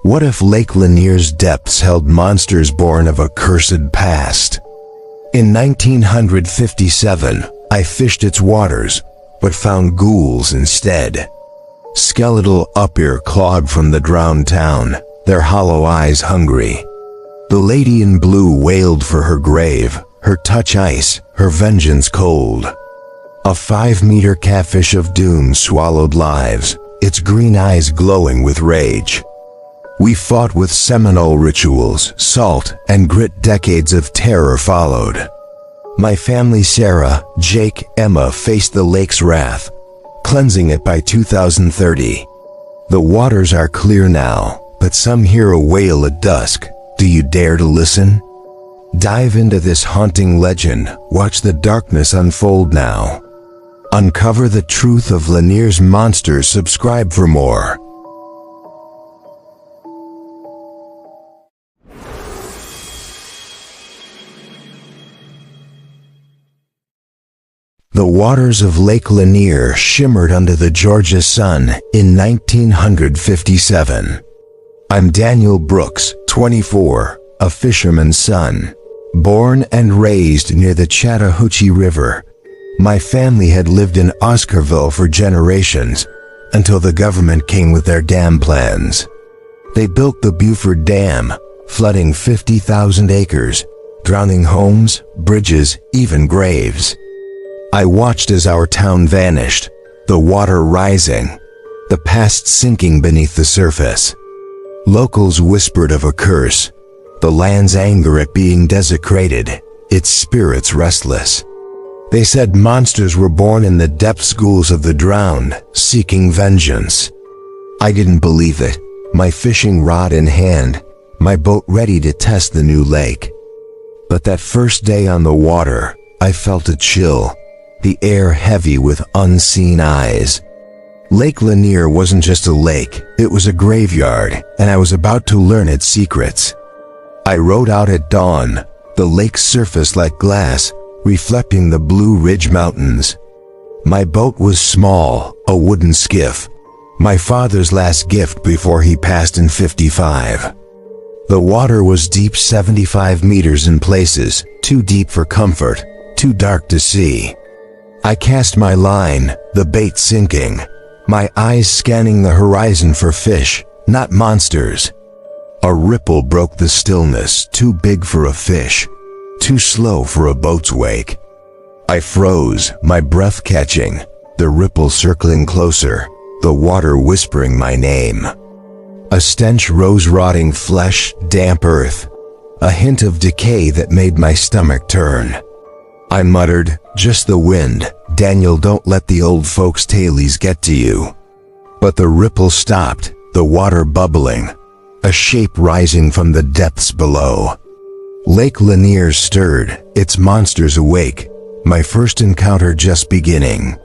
What if Lake Lanier's depths held monsters born of a cursed past? In 1957, I fished its waters, but found ghouls instead. Skeletal up-ear clawed from the drowned town, their hollow eyes hungry. The lady in blue wailed for her grave, her touch ice, her vengeance cold. A 5-meter catfish of doom swallowed lives, its green eyes glowing with rage. We fought with Seminole rituals, salt, and grit. Decades of terror followed. My family, Sarah, Jake, Emma, faced the lake's wrath, cleansing it by 2030. The waters are clear now, but some hear a wail at dusk. Do you dare to listen? Dive into this haunting legend. Watch the darkness unfold now. Uncover the truth of Lanier's monsters. Subscribe for more. The waters of Lake Lanier shimmered under the Georgia sun in 1957. I'm Daniel Brooks, 24, a fisherman's son. Born and raised near the Chattahoochee River, my family had lived in Oscarville for generations until the government came with their dam plans. They built the Buford Dam, flooding 50,000 acres, drowning homes, bridges, even graves. I watched as our town vanished, the water rising, the past sinking beneath the surface. Locals whispered of a curse, the land's anger at being desecrated, its spirits restless. They said monsters were born in the depths, ghouls of the drowned, seeking vengeance. I didn't believe it, my fishing rod in hand, my boat ready to test the new lake. But that first day on the water, I felt a chill, the air heavy with unseen eyes. Lake Lanier wasn't just a lake, it was a graveyard, and I was about to learn its secrets. I rowed out at dawn, the lake's surface like glass, reflecting the Blue Ridge Mountains. My boat was small, a wooden skiff, my father's last gift before he passed in '55. The water was deep, 75 meters in places, too deep for comfort, too dark to see. I cast my line, the bait sinking, my eyes scanning the horizon for fish, not monsters. A ripple broke the stillness, too big for a fish, too slow for a boat's wake. I froze, my breath catching, the ripple circling closer, the water whispering my name. A stench rose, rotting flesh, damp earth, a hint of decay that made my stomach turn. I muttered, just the wind, Daniel, don't let the old folks' tales get to you. But the ripple stopped, the water bubbling, a shape rising from the depths below. Lake Lanier stirred, its monsters awake, my first encounter just beginning.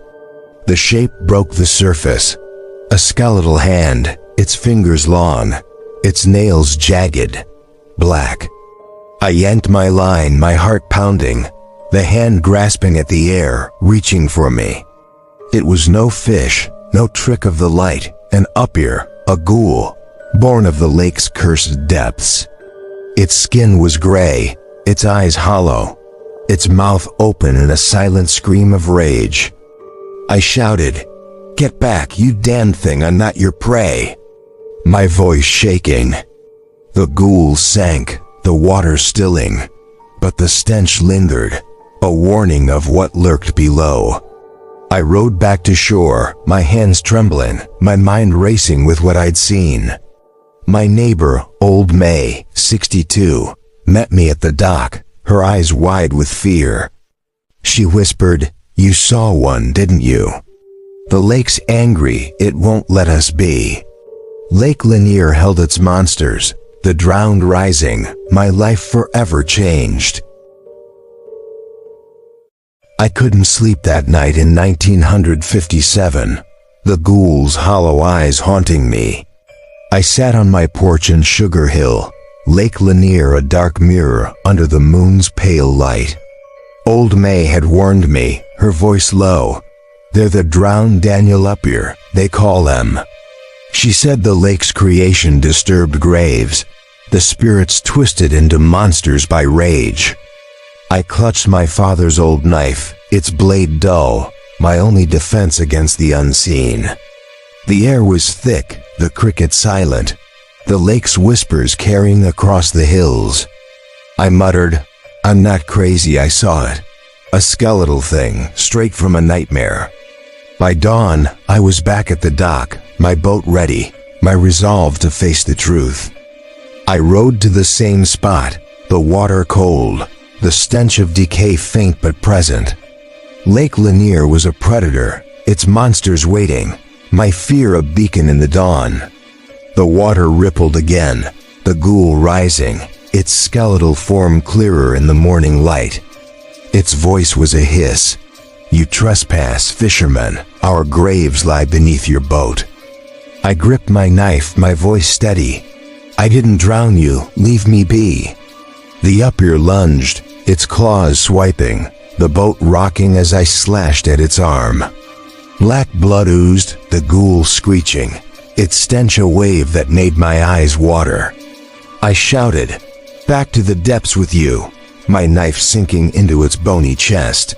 The shape broke the surface, a skeletal hand, its fingers long, its nails jagged, black. I yanked my line, my heart pounding, the hand grasping at the air, reaching for me. It was no fish, no trick of the light, an up-ear, a ghoul, born of the lake's cursed depths. Its skin was gray, its eyes hollow, its mouth open in a silent scream of rage. I shouted, "Get back, you damn thing, I'm not your prey," my voice shaking. The ghoul sank, the water stilling, but the stench lingered, a warning of what lurked below. I rowed back to shore, my hands trembling, my mind racing with what I'd seen. My neighbor, Old May, 62, met me at the dock, her eyes wide with fear. She whispered, "You saw one, didn't you? The lake's angry, it won't let us be." Lake Lanier held its monsters, the drowned rising, my life forever changed. I couldn't sleep that night in 1957, the ghoul's hollow eyes haunting me. I sat on my porch in Sugar Hill, Lake Lanier a dark mirror under the moon's pale light. Old May had warned me, her voice low, "They're the drowned Daniel up here, they call them." She said the lake's creation disturbed graves, the spirits twisted into monsters by rage. I clutched my father's old knife, its blade dull, my only defense against the unseen. The air was thick, the cricket silent, the lake's whispers carrying across the hills. I muttered, "I'm not crazy, I saw it. A skeletal thing, straight from a nightmare." By dawn, I was back at the dock, my boat ready, my resolve to face the truth. I rowed to the same spot, the water cold, the stench of decay faint but present. Lake Lanier was a predator, its monsters waiting, my fear a beacon in the dawn. The water rippled again, the ghoul rising, its skeletal form clearer in the morning light. Its voice was a hiss. "You trespass, fisherman, our graves lie beneath your boat." I gripped my knife, my voice steady. "I didn't drown you, leave me be." The upper lunged, its claws swiping, the boat rocking as I slashed at its arm. Black blood oozed, the ghoul screeching, its stench a wave that made my eyes water. I shouted, "Back to the depths with you," my knife sinking into its bony chest.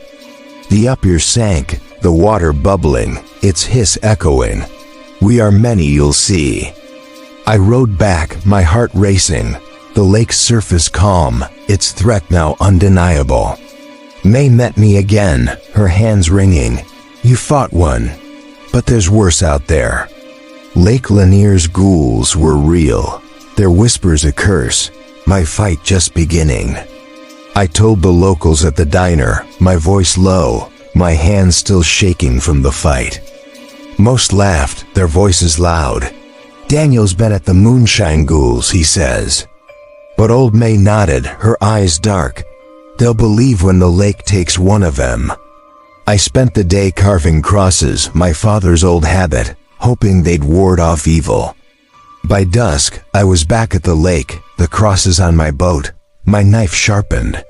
The upper sank, the water bubbling, its hiss echoing. "We are many, you'll see." I rowed back, my heart racing, the lake's surface calm, its threat now undeniable. May met me again, her hands wringing. "You fought one, but there's worse out there." Lake Lanier's ghouls were real, their whispers a curse, my fight just beginning. I told the locals at the diner, my voice low, my hands still shaking from the fight. Most laughed, their voices loud. "Daniel's been at the moonshine ghouls," he says. But old May nodded, her eyes dark. "They'll believe when the lake takes one of them." I spent the day carving crosses, my father's old habit, hoping they'd ward off evil. By dusk, I was back at the lake, the crosses on my boat, my knife sharpened.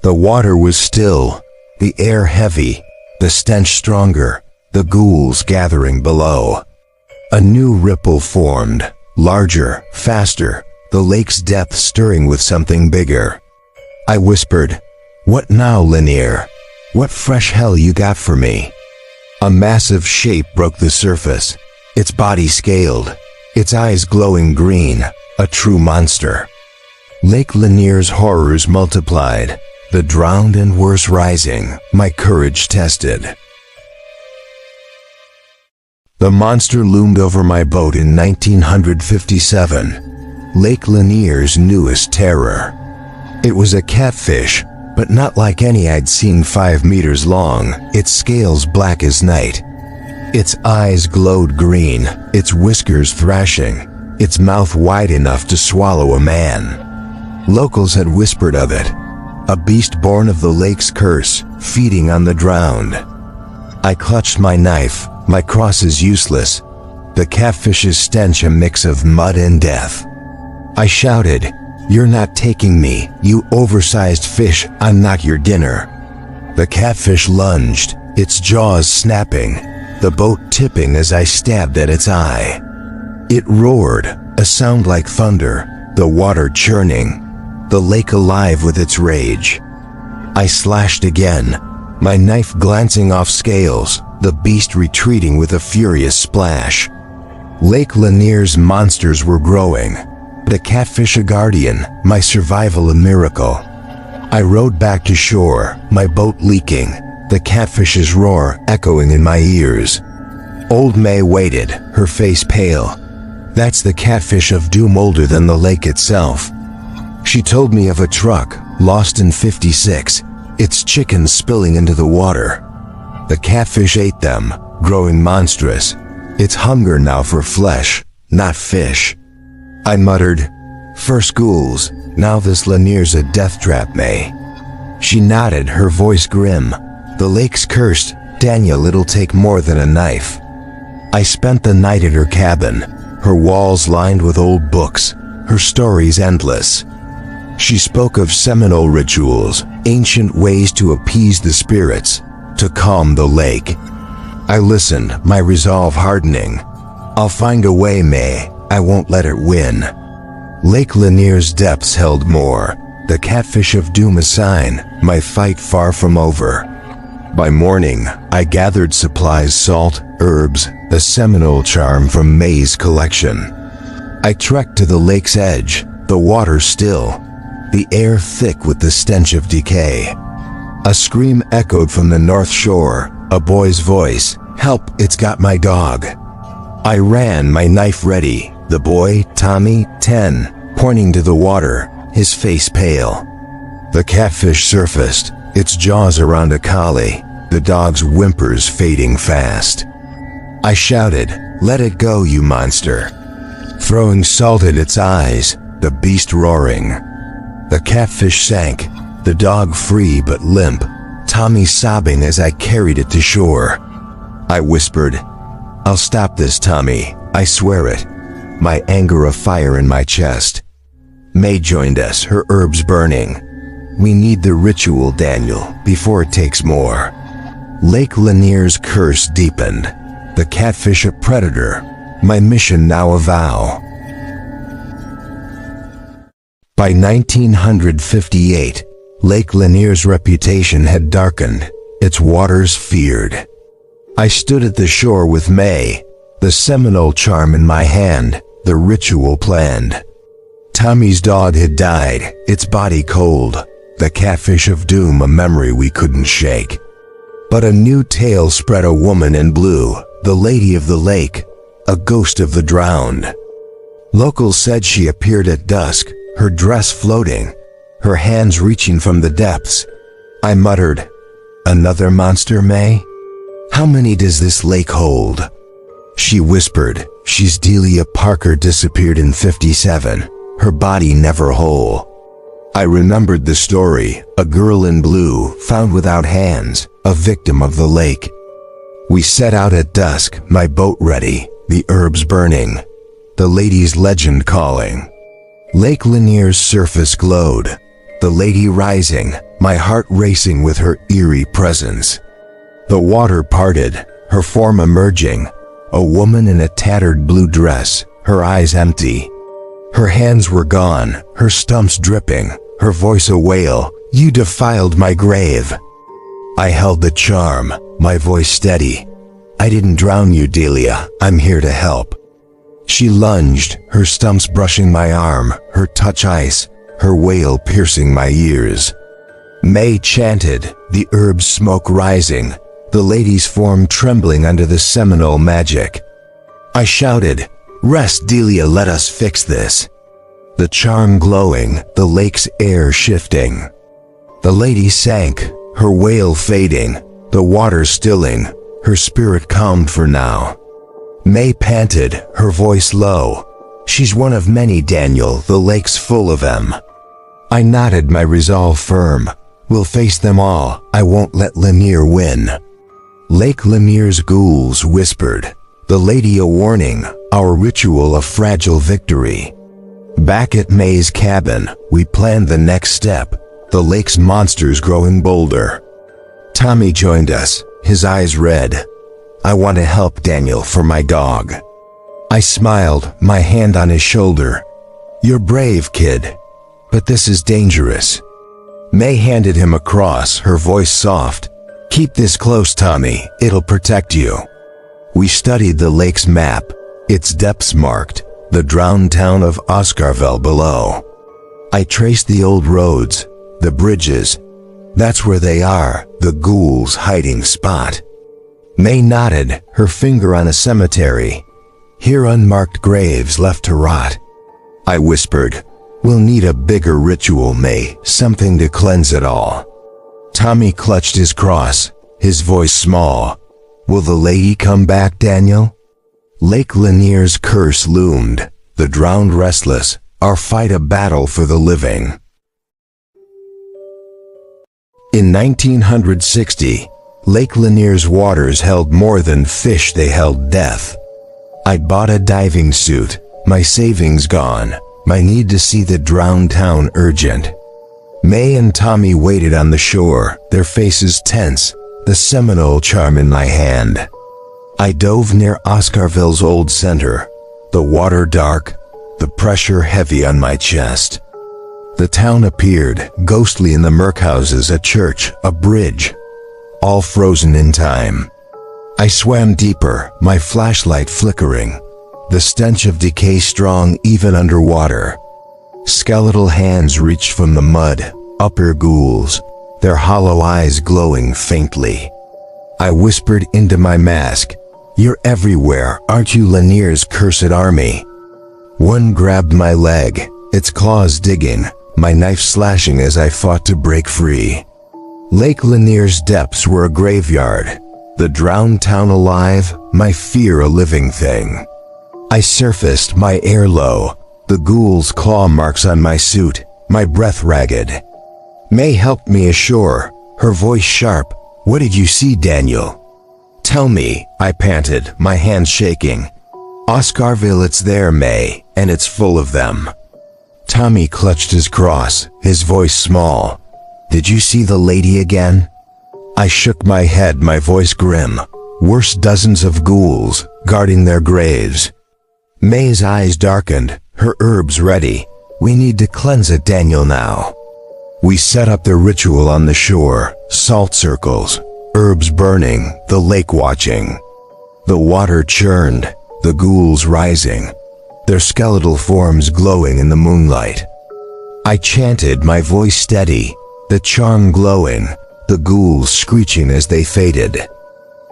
The water was still, the air heavy, the stench stronger, the ghouls gathering below. A new ripple formed, larger, faster, the lake's depth stirring with something bigger. I whispered, "What now, Lanier? What fresh hell you got for me?" A massive shape broke the surface, its body scaled, its eyes glowing green, a true monster. Lake Lanier's horrors multiplied, the drowned and worse rising, my courage tested. The monster loomed over my boat in 1957, Lake Lanier's newest terror. It was a catfish, but not like any I'd seen 5 meters long, its scales black as night. Its eyes glowed green, its whiskers thrashing, its mouth wide enough to swallow a man. Locals had whispered of it, a beast born of the lake's curse, feeding on the drowned. I clutched my knife, my crosses useless, the catfish's stench a mix of mud and death. I shouted, "You're not taking me, you oversized fish, I'm not your dinner." The catfish lunged, its jaws snapping, the boat tipping as I stabbed at its eye. It roared, a sound like thunder, the water churning, the lake alive with its rage. I slashed again, my knife glancing off scales, the beast retreating with a furious splash. Lake Lanier's monsters were growing, the catfish a guardian, my survival a miracle. I rowed back to shore, my boat leaking, the catfish's roar echoing in my ears. Old May waited, her face pale. That's the Catfish of Doom, older than the lake itself. She told me of a truck, lost in '56, its chickens spilling into the water. The catfish ate them, growing monstrous, its hunger now for flesh, not fish. I muttered, "First ghouls, now this Lanier's a death trap, May." She nodded, her voice grim. "The lake's cursed, Daniel, it'll take more than a knife." I spent the night at her cabin, her walls lined with old books, her stories endless. She spoke of Seminole rituals, ancient ways to appease the spirits, to calm the lake. I listened, my resolve hardening. I'll find a way, May. I won't let it win. Lake Lanier's depths held more. The Catfish of Doom a sign, my fight far from over. By morning, I gathered supplies, salt, herbs, a Seminole charm from May's collection. I trekked to the lake's edge, the water still, the air thick with the stench of decay. A scream echoed from the north shore, a boy's voice, "Help, it's got my dog." I ran, my knife ready, the boy, Tommy, 10, pointing to the water, his face pale. The catfish surfaced, its jaws around a collie, the dog's whimpers fading fast. I shouted, "Let it go, you monster." Throwing salt at its eyes, the beast roaring. The catfish sank, the dog free but limp, Tommy sobbing as I carried it to shore. I whispered, "I'll stop this, Tommy, I swear it," my anger afire in my chest. May joined us, her herbs burning. "We need the ritual, Daniel, before it takes more." Lake Lanier's curse deepened. The catfish a predator, my mission now a vow. By 1958, Lake Lanier's reputation had darkened, its waters feared. I stood at the shore with May, the Seminole charm in my hand, the ritual planned. Tommy's dog had died, its body cold, the Catfish of Doom a memory we couldn't shake. But a new tale spread, a woman in blue, the lady of the lake, a ghost of the drowned. Locals said she appeared at dusk, her dress floating, her hands reaching from the depths. I muttered, "Another monster, May? How many does this lake hold?" She whispered, "She's Delia Parker, disappeared in '57, her body never whole." I remembered the story, a girl in blue, found without hands, a victim of the lake. We set out at dusk, my boat ready, the herbs burning, the lady's legend calling. Lake Lanier's surface glowed, the lady rising, my heart racing with her eerie presence. The water parted, her form emerging, a woman in a tattered blue dress, her eyes empty. Her hands were gone, her stumps dripping, her voice a wail, "You defiled my grave." I held the charm, my voice steady. "I didn't drown you, Delia, I'm here to help." She lunged, her stumps brushing my arm, her touch ice, her wail piercing my ears. May chanted, the herb smoke rising, the lady's form trembling under the Seminole magic. I shouted, "Rest, Delia, let us fix this." The charm glowing, the lake's air shifting. The lady sank, her wail fading, the water stilling, her spirit calmed for now. May panted, her voice low, "She's one of many, Daniel, the lake's full of them." I nodded, my resolve firm, "We'll face them all, I won't let Lanier win." Lake Lanier's ghouls whispered, the lady a warning, our ritual a fragile victory. Back at May's cabin, we planned the next step, the lake's monsters growing bolder. Tommy joined us, his eyes red. "I want to help, Daniel, for my dog." I smiled, my hand on his shoulder. "You're brave, kid, but this is dangerous." May handed him a cross, her voice soft. "Keep this close, Tommy, it'll protect you." We studied the lake's map, its depths marked, the drowned town of Oscarville below. I traced the old roads, the bridges. That's where they are, the ghouls' hiding spot. May nodded, her finger on a cemetery. "Here unmarked graves left to rot." I whispered, "We'll need a bigger ritual, May, something to cleanse it all." Tommy clutched his cross, his voice small. "Will the lady come back, Daniel?" Lake Lanier's curse loomed, the drowned restless, our fight a battle for the living. In 1960, Lake Lanier's waters held more than fish, they held death. I'd bought a diving suit, my savings gone, my need to see the drowned town urgent. May and Tommy waited on the shore, their faces tense, the Seminole charm in my hand. I dove near Oscarville's old center, the water dark, the pressure heavy on my chest. The town appeared, ghostly in the murk houses, a church, a bridge, all frozen in time. I swam deeper, my flashlight flickering, the stench of decay strong even underwater. Skeletal hands reached from the mud, upper ghouls, their hollow eyes glowing faintly. I whispered into my mask, "You're everywhere, aren't you, Lanier's cursed army?" One grabbed my leg, its claws digging, my knife slashing as I fought to break free. Lake Lanier's depths were a graveyard, the drowned town alive, my fear a living thing. I surfaced, my air low, the ghouls' claw marks on my suit, my breath ragged. May helped me ashore, her voice sharp. "What did you see, Daniel?" "Tell me," I panted, my hands shaking. "Oscarville, it's there, May, and it's full of them." Tommy clutched his cross, his voice small. "Did you see the lady again?" I shook my head, my voice grim. "Worse, dozens of ghouls, guarding their graves." May's eyes darkened, her herbs ready. "We need to cleanse it, Daniel, now." We set up the ritual on the shore, salt circles, herbs burning, the lake watching. The water churned, the ghouls rising, their skeletal forms glowing in the moonlight. I chanted, my voice steady, the charm glowing, the ghouls screeching as they faded.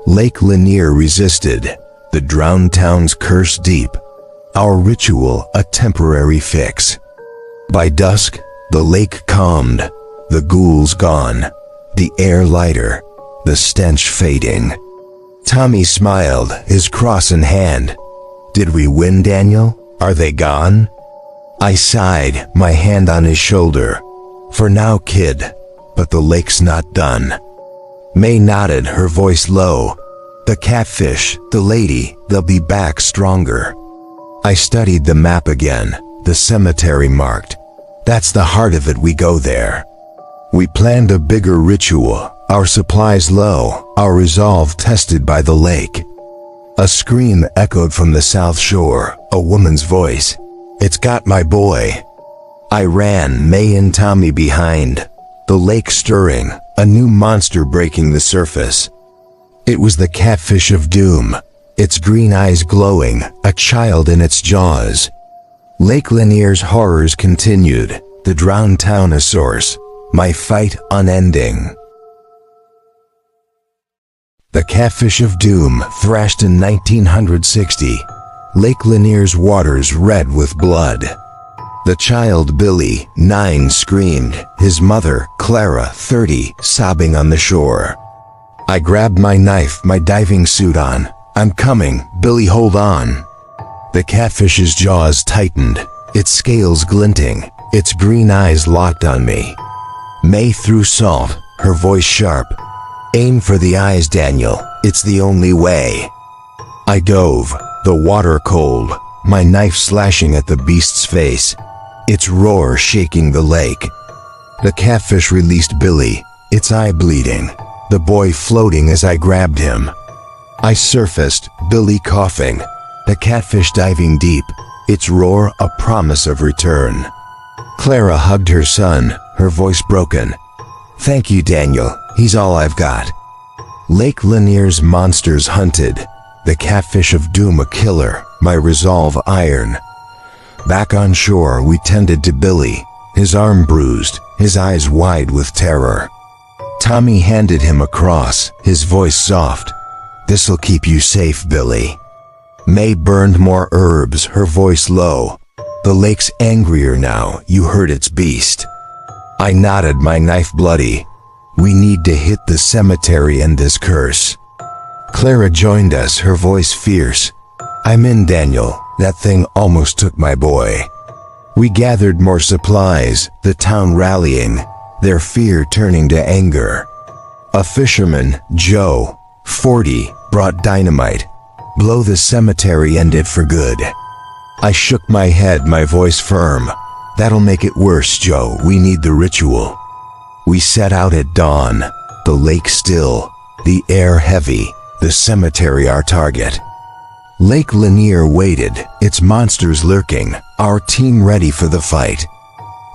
Lake Lanier resisted, the drowned town's curse deep, our ritual a temporary fix. By dusk, the lake calmed, the ghouls gone, the air lighter, the stench fading. Tommy smiled, his cross in hand. "Did we win, Daniel? Are they gone?" I sighed, my hand on his shoulder. "For now, kid, but the lake's not done." May nodded, her voice low. "The catfish, the lady, they'll be back stronger." I studied the map again, the cemetery marked. That's the heart of it, we go there. We planned a bigger ritual, our supplies low, our resolve tested by the lake. A scream echoed from the south shore, a woman's voice. "It's got my boy." I ran, May and Tommy behind, the lake stirring, a new monster breaking the surface. It was the Catfish of Doom, its green eyes glowing, a child in its jaws. Lake Lanier's horrors continued, the drowned town a source, my fight unending. The Catfish of Doom thrashed in 1960, Lake Lanier's waters red with blood. The child Billy, 9, screamed, his mother, Clara, 30, sobbing on the shore. I grabbed my knife, my diving suit on. "I'm coming, Billy, hold on." The catfish's jaws tightened, its scales glinting, its green eyes locked on me. May threw salt, her voice sharp. "Aim for the eyes, Daniel, it's the only way." I dove, the water cold, my knife slashing at the beast's face, its roar shaking the lake. The catfish released Billy, its eye bleeding, the boy floating as I grabbed him. I surfaced, Billy coughing, the catfish diving deep, its roar a promise of return. Clara hugged her son, her voice broken. "Thank you, Daniel, he's all I've got." Lake Lanier's monsters hunted, the Catfish of Doom a killer, my resolve iron. Back on shore we tended to Billy, his arm bruised, his eyes wide with terror. Tommy handed him a cross, his voice soft. "This'll keep you safe, Billy." May burned more herbs, her voice low. "The lake's angrier now, you heard its beast." I nodded, my knife bloody. "We need to hit the cemetery and this curse." Clara joined us, her voice fierce. "I'm in, Daniel, that thing almost took my boy." We gathered more supplies, the town rallying, their fear turning to anger. A fisherman, Joe, 40, brought dynamite. "Blow the cemetery and it for good." I shook my head, my voice firm. "That'll make it worse, Joe, we need the ritual." We set out at dawn, the lake still, the air heavy, the cemetery our target. Lake Lanier waited, its monsters lurking, our team ready for the fight.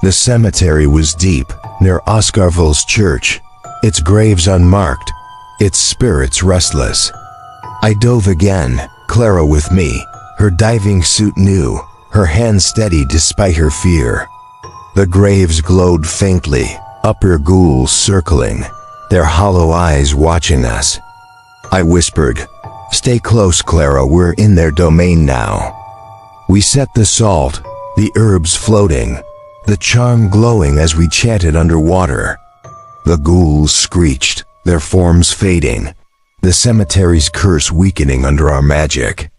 The cemetery was deep, near Oscarville's church, its graves unmarked, its spirits restless. I dove again, Clara with me, her diving suit new, her hands steady despite her fear. The graves glowed faintly, upper ghouls circling, their hollow eyes watching us. I whispered, "Stay close, Clara, we're in their domain now." We set the salt, the herbs floating, the charm glowing as we chanted underwater. The ghouls screeched, their forms fading, the cemetery's curse weakening under our magic.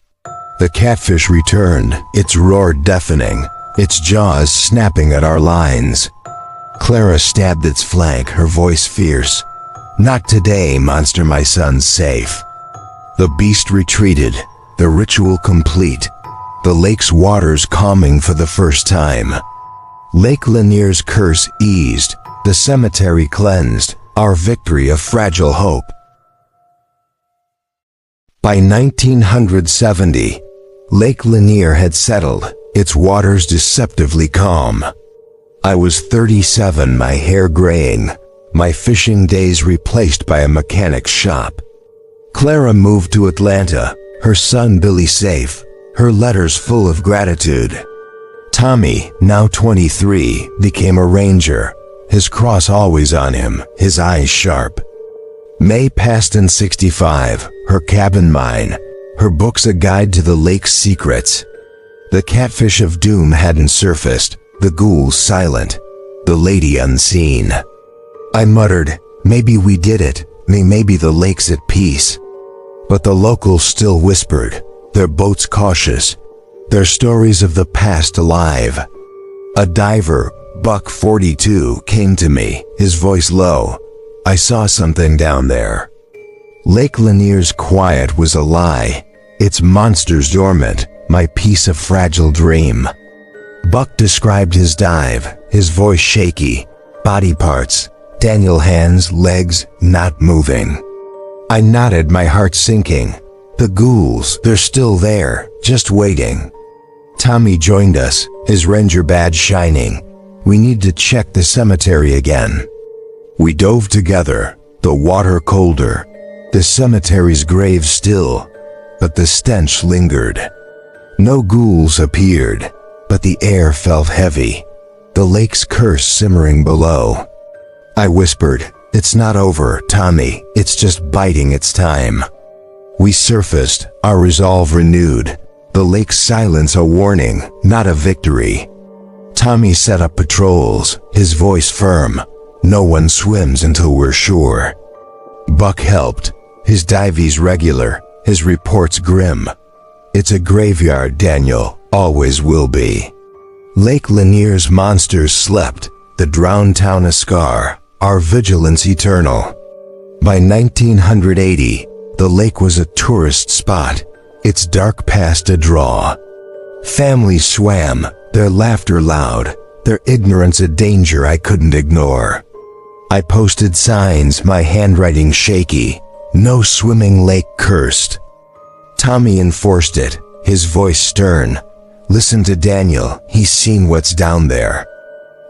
The catfish returned, its roar deafening, its jaws snapping at our lines. Clara stabbed its flank, her voice fierce. "Not today, monster, my son's safe." The beast retreated, the ritual complete, the lake's waters calming for the first time. Lake Lanier's curse eased, the cemetery cleansed, our victory a fragile hope. By 1970, Lake Lanier had settled, its waters deceptively calm. I was 37, my hair graying, my fishing days replaced by a mechanic's shop. Clara moved to Atlanta, her son Billy safe, her letters full of gratitude. Tommy, now 23, became a ranger, his cross always on him, his eyes sharp. May passed in 65, her cabin mine, her books a guide to the lake's secrets. The Catfish of Doom hadn't surfaced, the ghouls silent, the lady unseen. I muttered, maybe we did it, maybe the lake's at peace. But the locals still whispered, their boats cautious, their stories of the past alive. A diver, Buck 42, came to me, his voice low. I saw something down there. Lake Lanier's quiet was a lie, its monsters dormant, my piece of fragile dream. Buck described his dive, his voice shaky, body parts, Daniel hands, legs, not moving. I nodded, my heart sinking. The ghouls, they're still there, just waiting. Tommy joined us, his ranger badge shining. We need to check the cemetery again. We dove together, the water colder, the cemetery's grave still, but the stench lingered. No ghouls appeared, but the air felt heavy, the lake's curse simmering below. I whispered, it's not over, Tommy, it's just biding its time. We surfaced, our resolve renewed, the lake's silence a warning, not a victory. Tommy set up patrols, his voice firm. No one swims until we're sure. Buck helped, his dives regular, his reports grim. It's a graveyard, Daniel, always will be. Lake Lanier's monsters slept, the drowned town a scar, our vigilance eternal. By 1980, the lake was a tourist spot, its dark past a draw. Families swam, their laughter loud, their ignorance a danger I couldn't ignore. I posted signs, my handwriting shaky, no swimming lake cursed. Tommy enforced it, his voice stern. Listen to Daniel, he's seen what's down there.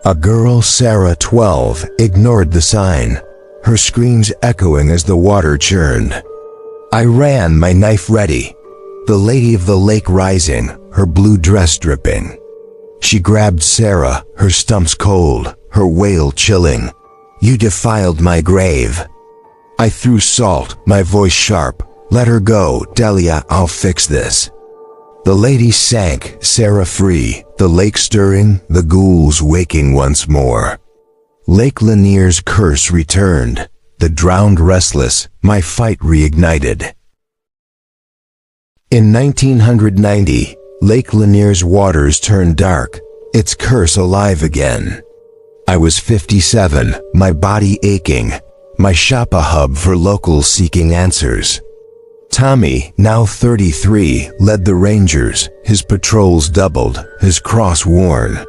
A girl, Sarah, 12, ignored the sign, her screams echoing as the water churned. I ran, my knife ready, the lady of the lake rising, her blue dress dripping. She grabbed Sarah, her stumps cold, her wail chilling. You defiled my grave. I threw salt, my voice sharp. Let her go, Delia, I'll fix this. The lady sank, Sarah free, the lake stirring, the ghouls waking once more. Lake Lanier's curse returned, the drowned restless, my fight reignited. In 1990, Lake Lanier's waters turned dark, its curse alive again. I was 57, my body aching, my shop a hub for locals seeking answers. Tommy, now 33, led the rangers, his patrols doubled, his cross worn.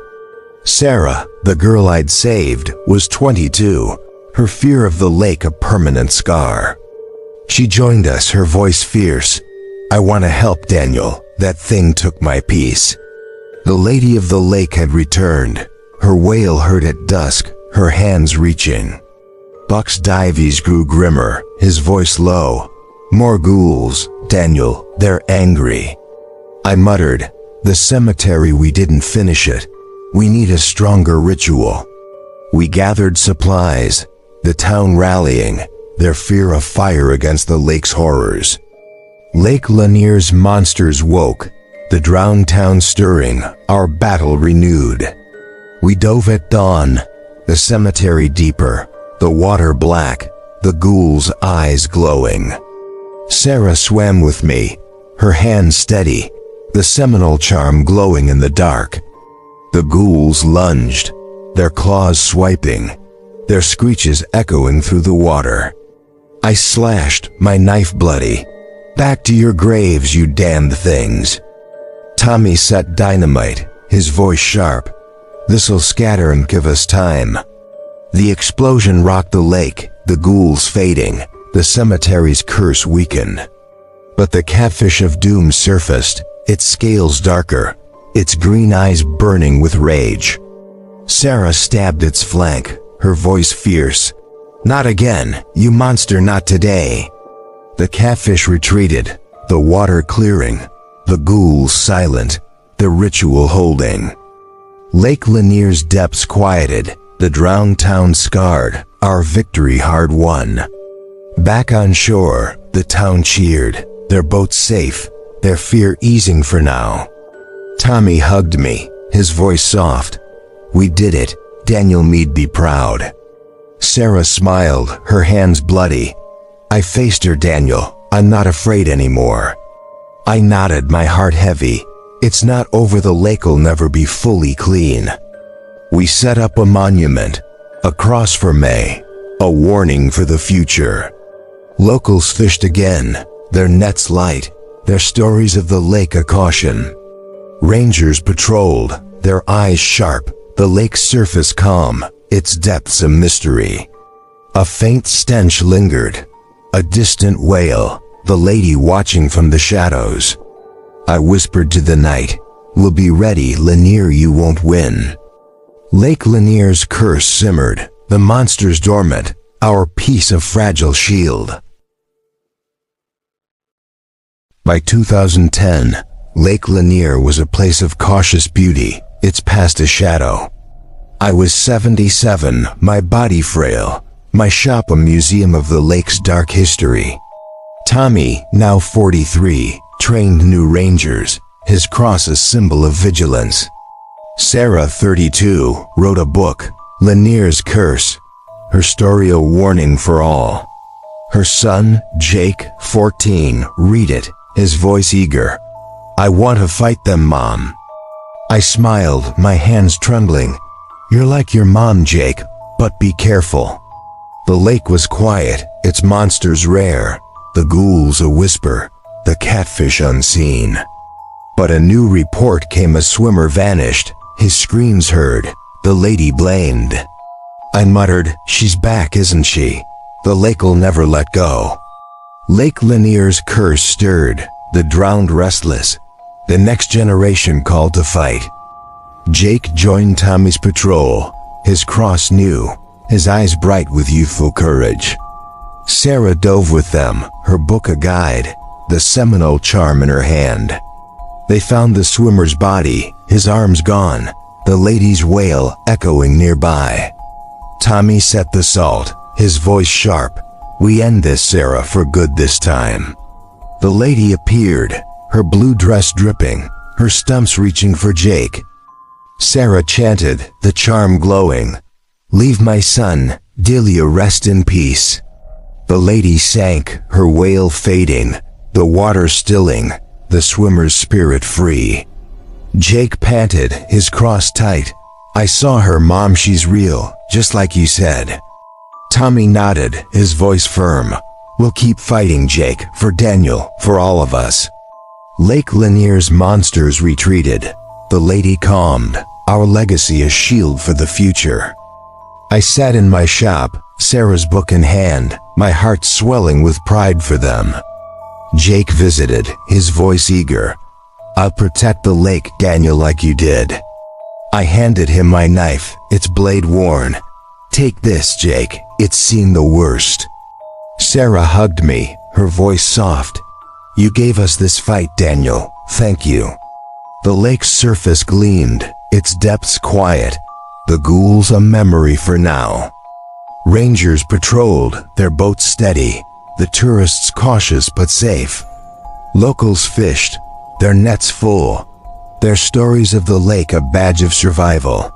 Sarah, the girl I'd saved, was 22, her fear of the lake a permanent scar. She joined us, her voice fierce. I want to help, Daniel. That thing took my peace. The lady of the lake had returned. Her wail heard at dusk, her hands reaching. Buck's Dives grew grimmer, his voice low. More ghouls, Daniel, they're angry. I muttered, the cemetery, we didn't finish it. We need a stronger ritual. We gathered supplies, the town rallying, their fear of fire against the lake's horrors. Lake Lanier's monsters woke, the drowned town stirring, our battle renewed. We dove at dawn, the cemetery deeper, the water black, the ghouls' eyes glowing. Sarah swam with me, her hands steady, the Seminole charm glowing in the dark. The ghouls lunged, their claws swiping, their screeches echoing through the water. I slashed, my knife bloody. Back to your graves, you damned things. Tommy set dynamite, his voice sharp. This'll scatter and give us time. The explosion rocked the lake, the ghouls fading, the cemetery's curse weakened. But the Catfish of Doom surfaced, its scales darker, its green eyes burning with rage. Sarah stabbed its flank, her voice fierce. Not again, you monster, not today. The catfish retreated, the water clearing, the ghouls silent, the ritual holding. Lake Lanier's depths quieted, the drowned town scarred, our victory hard won. Back on shore, the town cheered, their boat safe, their fear easing for now. Tommy hugged me, his voice soft. We did it, Daniel Meade, be proud. Sarah smiled, her hands bloody. I faced her, Daniel, I'm not afraid anymore. I nodded, my heart heavy. It's not over, the lake'll never be fully clean. We set up a monument, a cross for May, a warning for the future. Locals fished again, their nets light, their stories of the lake a caution. Rangers patrolled, their eyes sharp, the lake's surface calm, its depths a mystery. A faint stench lingered, a distant wail, the lady watching from the shadows. I whispered to the night, we'll be ready, Lanier, you won't win. Lake Lanier's curse simmered, the monsters dormant, our piece of fragile shield. By 2010, Lake Lanier was a place of cautious beauty, its past a shadow. I was 77, my body frail, my shop a museum of the lake's dark history. Tommy, now 43, trained new rangers, his cross a symbol of vigilance. Sarah, 32, wrote a book, Lanier's Curse, her story a warning for all. Her son, Jake, 14, read it, his voice eager. I want to fight them, Mom. I smiled, my hands trembling. You're like your mom, Jake, but be careful. The lake was quiet, its monsters rare, the ghouls a whisper, the catfish unseen. But a new report came, a swimmer vanished, his screams heard, the lady blamed. I muttered, she's back, isn't she? The lake'll never let go. Lake Lanier's curse stirred, the drowned restless, the next generation called to fight. Jake joined Tommy's patrol, his cross new, his eyes bright with youthful courage. Sarah dove with them, her book a guide, the Seminole charm in her hand. They found the swimmer's body, his arms gone, the lady's wail echoing nearby. Tommy set the salt, his voice sharp. We end this, Sarah, for good this time. The lady appeared, her blue dress dripping, her stumps reaching for Jake. Sarah chanted, the charm glowing. Leave my son, Delia, rest in peace. The lady sank, her wail fading, the water stilling, the swimmer's spirit free. Jake panted, his cross tight. I saw her, Mom, she's real, just like you said. Tommy nodded, his voice firm. We'll keep fighting, Jake, for Daniel, for all of us. Lake Lanier's monsters retreated. The lady calmed, our legacy a shield for the future. I sat in my shop, Sarah's book in hand, my heart swelling with pride for them. Jake visited, his voice eager. "I'll protect the lake, Daniel, like you did." I handed him my knife, its blade worn. "Take this, Jake, it's seen the worst." Sarah hugged me, her voice soft. "You gave us this fight, Daniel, thank you." The lake's surface gleamed, its depths quiet, the ghouls a memory for now. Rangers patrolled, their boats steady, the tourists cautious but safe. Locals fished, their nets full, their stories of the lake a badge of survival.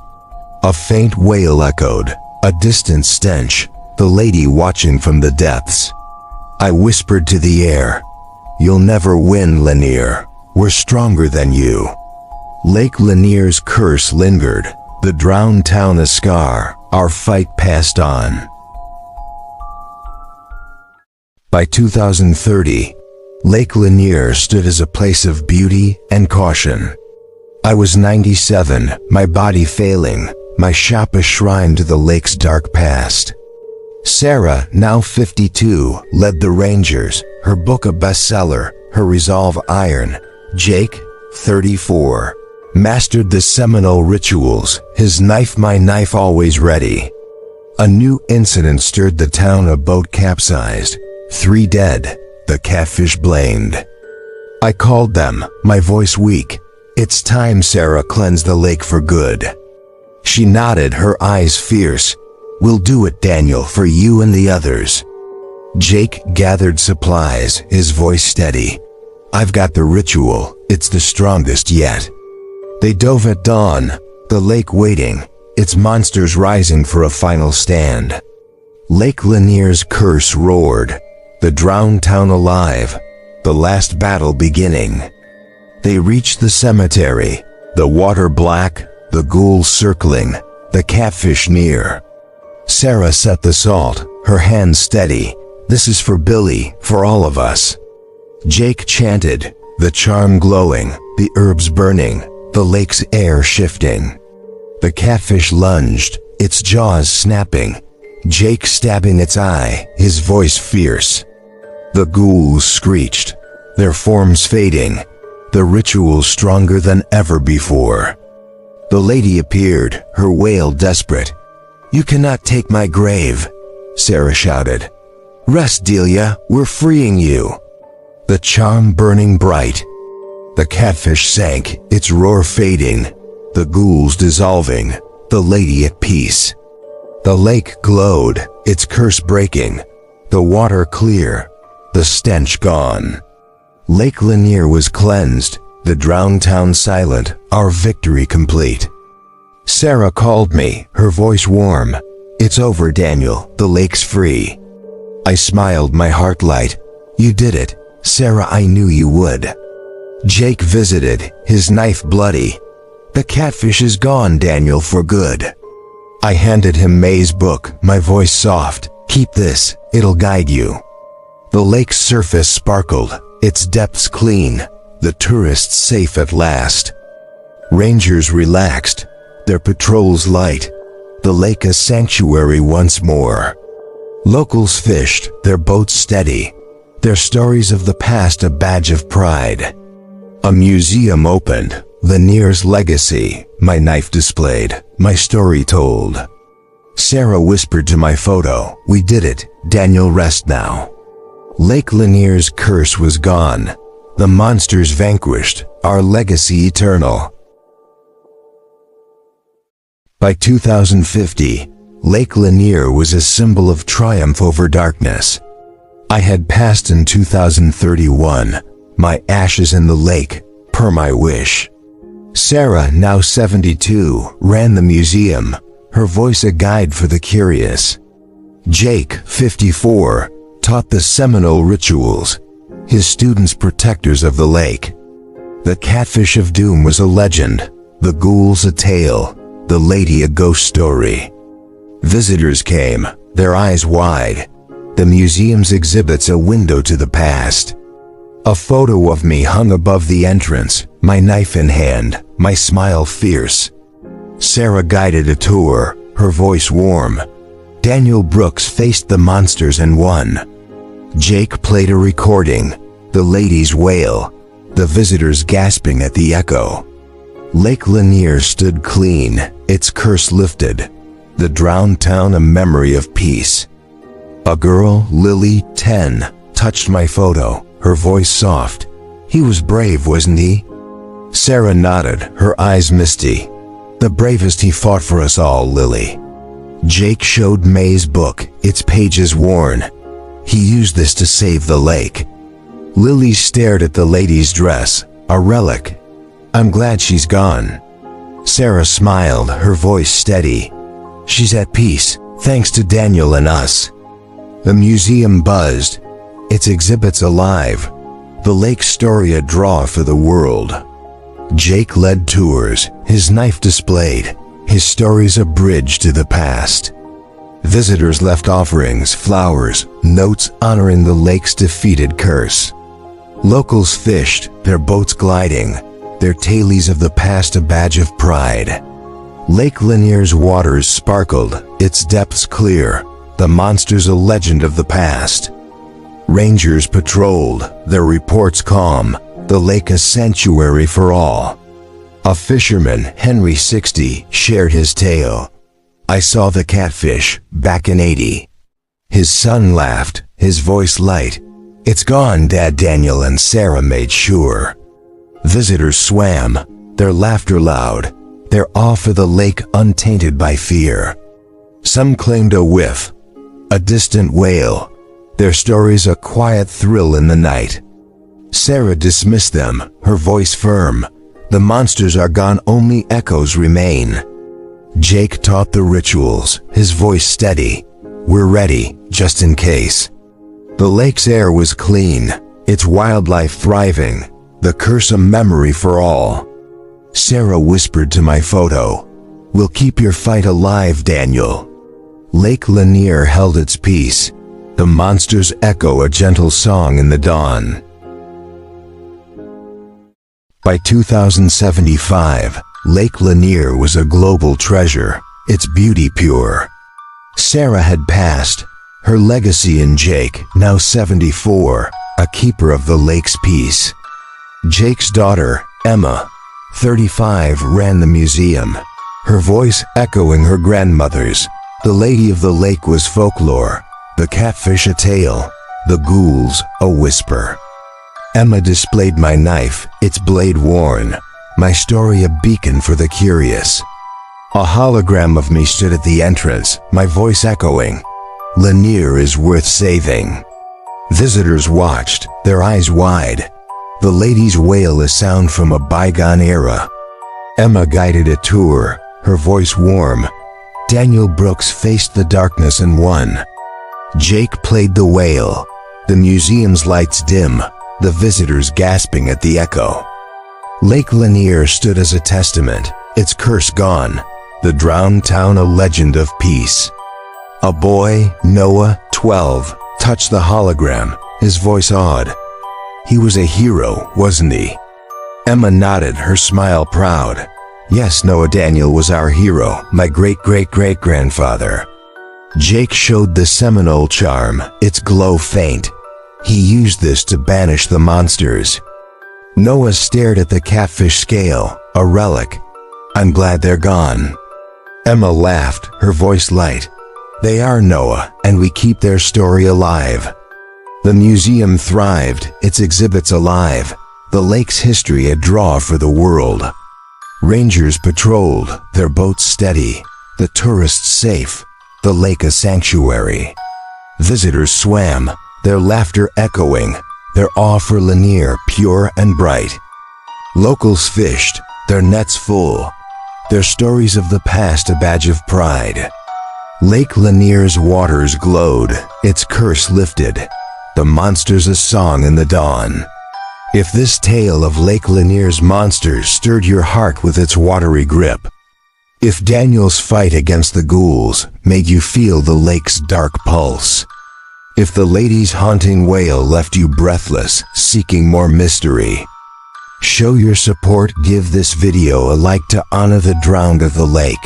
A faint wail echoed, a distant stench, the lady watching from the depths. I whispered to the air, "You'll never win, Lanier. We're stronger than you." Lake Lanier's curse lingered, the drowned town a scar, our fight passed on. By 2030, Lake Lanier stood as a place of beauty and caution. I was 97, my body failing, my shop a shrine to the lake's dark past. Sarah, now 52, led the Rangers, her book a bestseller, her resolve iron. Jake, 34, mastered the Seminole rituals, his knife my knife always ready. A new incident stirred the town, a boat capsized, 3 dead, the Catfish blamed. I called them, my voice weak. "It's time, Sarah, cleanse the lake for good." She nodded, her eyes fierce. "We'll do it, Daniel, for you and the others." Jake gathered supplies, his voice steady. "I've got the ritual, it's the strongest yet." They dove at dawn, the lake waiting, its monsters rising for a final stand. Lake Lanier's curse roared, the drowned town alive, the last battle beginning. They reached the cemetery, the water black, the ghouls circling, the catfish near. Sarah set the salt, her hands steady. "This is for Billy, for all of us." Jake chanted, the charm glowing, the herbs burning, the lake's air shifting. The catfish lunged, its jaws snapping, Jake stabbing its eye, his voice fierce. The ghouls screeched, their forms fading, the ritual stronger than ever before. The lady appeared, her wail desperate. "You cannot take my grave," Sarah shouted. "Rest, Delia, we're freeing you." The charm burning bright. The catfish sank, its roar fading, the ghouls dissolving, the lady at peace. The lake glowed, its curse breaking, the water clear, the stench gone. Lake Lanier was cleansed, the drowned town silent, our victory complete. Sarah called me, her voice warm. "It's over, Daniel, the lake's free." I smiled, my heart light. "You did it, Sarah, I knew you would." Jake visited, his knife bloody. "The catfish is gone, Daniel, for good." I handed him May's book, my voice soft. "Keep this, it'll guide you." The lake's surface sparkled, its depths clean, the tourists safe at last. Rangers relaxed, their patrols light, the lake a sanctuary once more. Locals fished, their boats steady, their stories of the past a badge of pride. A museum opened, Lanier's legacy, my knife displayed, my story told. Sarah whispered to my photo, "We did it, Daniel, rest now." Lake Lanier's curse was gone, the monsters vanquished, our legacy eternal. By 2050, Lake Lanier was a symbol of triumph over darkness. I had passed in 2031, my ashes in the lake, per my wish. Sarah, now 72, ran the museum, her voice a guide for the curious. Jake, 54, taught the Seminole rituals, his students protectors of the lake. The Catfish of Doom was a legend, the ghouls a tale, the lady a ghost story. Visitors came, their eyes wide. The museum's exhibits a window to the past. A photo of me hung above the entrance, my knife in hand, my smile fierce. Sarah guided a tour, her voice warm. Daniel Brooks faced the monsters and won. Jake played a recording, the ladies wail, the visitors gasping at the echo. Lake Lanier stood clean, its curse lifted, the drowned town a memory of peace. A girl, Lily, 10, touched my photo, her voice soft. He was brave, wasn't he? Sarah nodded, her eyes misty. The bravest, he fought for us all, Lily. Jake showed May's book, its pages worn. He used this to save the lake. Lily stared at the lady's dress, a relic. I'm glad she's gone. Sarah smiled, her voice steady. She's at peace, thanks to Daniel and us. The museum buzzed, its exhibits alive. The lake's story a draw for the world. Jake led tours, his knife displayed, his stories a bridge to the past. Visitors left offerings, flowers, notes honoring the lake's defeated curse. Locals fished, their boats gliding, their tales of the past a badge of pride. Lake Lanier's waters sparkled, its depths clear, the monsters a legend of the past. Rangers patrolled, their reports calm, the lake a sanctuary for all. A fisherman, Henry 60, shared his tale. I saw the catfish, back in 80. His son laughed, his voice light. It's gone, Dad. Daniel and Sarah made sure. Visitors swam, their laughter loud, their awe for the lake untainted by fear. Some claimed a whiff, a distant wail, their stories a quiet thrill in the night. Sarah dismissed them, her voice firm. The monsters are gone, only echoes remain. Jake taught the rituals, his voice steady. We're ready, just in case. The lake's air was clean, its wildlife thriving, the curse a memory for all. Sarah whispered to my photo, we'll keep your fight alive, Daniel. Lake Lanier held its peace. The monsters echo a gentle song in the dawn. By 2075, Lake Lanier was a global treasure, its beauty pure. Sarah had passed, her legacy in Jake, now 74, a keeper of the lake's peace. Jake's daughter, Emma, 35, ran the museum, her voice echoing her grandmother's. The Lady of the Lake was folklore, the catfish a tale, the ghouls a whisper. Emma displayed my knife, its blade worn, my story a beacon for the curious. A hologram of me stood at the entrance, my voice echoing, Lanier is worth saving. Visitors watched, their eyes wide. The lady's wail a sound from a bygone era. Emma guided a tour, her voice warm. Daniel Brooks faced the darkness and won. Jake played the wail, the museum's lights dim, the visitors gasping at the echo. Lake Lanier stood as a testament, its curse gone, the drowned town a legend of peace. A boy, Noah, 12, touched the hologram, his voice awed. He was a hero, wasn't he? Emma nodded, her smile proud. Yes, Noah. Daniel was our hero, my great-great-great-grandfather. Jake showed the Seminole charm, its glow faint. He used this to banish the monsters. Noah stared at the catfish scale, a relic. I'm glad they're gone. Emma laughed, her voice light. They are, Noah, and we keep their story alive. The museum thrived, its exhibits alive, the lake's history a draw for the world. Rangers patrolled, their boats steady, the tourists safe, the lake a sanctuary. Visitors swam, their laughter echoing, their awe for Lanier pure and bright. Locals fished, their nets full, their stories of the past a badge of pride. Lake Lanier's waters glowed, its curse lifted, the monsters a song in the dawn. If this tale of Lake Lanier's monsters stirred your heart with its watery grip, if Daniel's fight against the ghouls made you feel the lake's dark pulse, if the lady's haunting wail left you breathless, seeking more mystery, show your support, give this video a like to honor the drowned of the lake.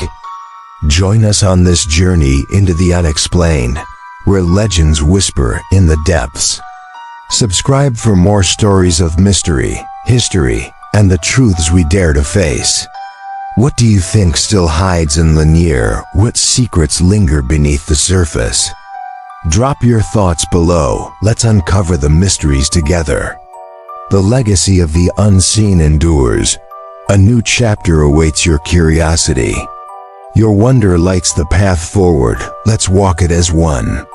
Join us on this journey into the unexplained, where legends whisper in the depths. Subscribe for more stories of mystery, history, and the truths we dare to face. What do you think still hides in Lanier? What secrets linger beneath the surface? Drop your thoughts below. Let's uncover the mysteries together. The legacy of the unseen endures. A new chapter awaits your curiosity. Your wonder lights the path forward. Let's walk it as one.